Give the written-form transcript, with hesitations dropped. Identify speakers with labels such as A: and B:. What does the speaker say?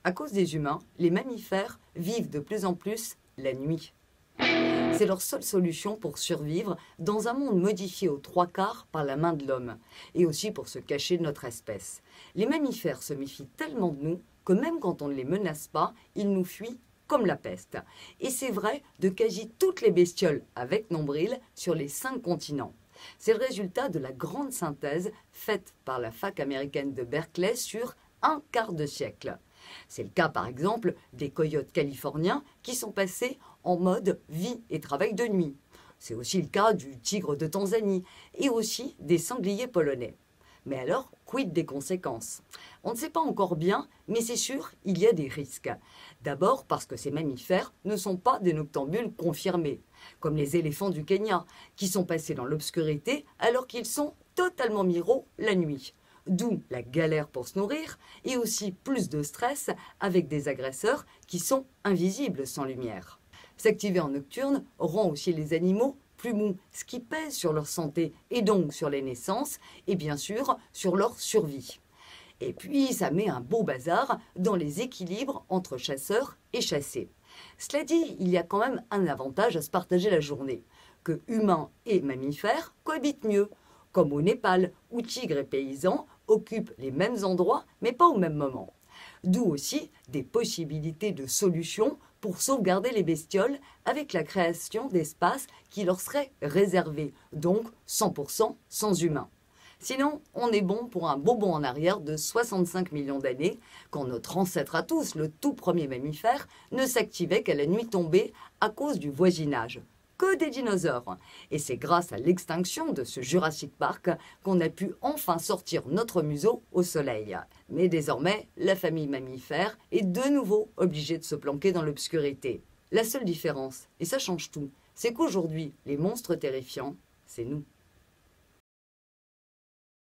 A: À cause des humains, les mammifères vivent de plus en plus la nuit. C'est leur seule solution pour survivre dans un monde modifié aux trois quarts par la main de l'homme, et aussi pour se cacher de notre espèce. Les mammifères se méfient tellement de nous que même quand on ne les menace pas, ils nous fuient comme la peste. Et c'est vrai de quasi toutes les bestioles avec nombril sur les 5 continents. C'est le résultat de la grande synthèse faite par la fac américaine de Berkeley sur un quart de siècle. C'est le cas par exemple des coyotes californiens qui sont passés en mode vie et travail de nuit. C'est aussi le cas du tigre de Tanzanie et aussi des sangliers polonais. Mais alors, quid des conséquences? On ne sait pas encore bien, mais c'est sûr, il y a des risques. D'abord parce que ces mammifères ne sont pas des noctambules confirmés, comme les éléphants du Kenya, qui sont passés dans l'obscurité alors qu'ils sont totalement miraux la nuit. D'où la galère pour se nourrir et aussi plus de stress avec des agresseurs qui sont invisibles sans lumière. S'activer en nocturne rend aussi les animaux plus mous, ce qui pèse sur leur santé et donc sur les naissances et bien sûr sur leur survie. Et puis ça met un beau bazar dans les équilibres entre chasseurs et chassés. Cela dit, il y a quand même un avantage à se partager la journée, que humains et mammifères cohabitent mieux, comme au Népal, où tigres et paysans occupent les mêmes endroits, mais pas au même moment. D'où aussi des possibilités de solutions pour sauvegarder les bestioles avec la création d'espaces qui leur seraient réservés, donc 100% sans humains. Sinon, on est bon pour un beau bond en arrière de 65 millions d'années, quand notre ancêtre à tous, le tout premier mammifère, ne s'activait qu'à la nuit tombée à cause du voisinage. Que des dinosaures. Et c'est grâce à l'extinction de ce Jurassic Park qu'on a pu enfin sortir notre museau au soleil. Mais désormais, la famille mammifère est de nouveau obligée de se planquer dans l'obscurité. La seule différence, et ça change tout, c'est qu'aujourd'hui, les monstres terrifiants, c'est nous.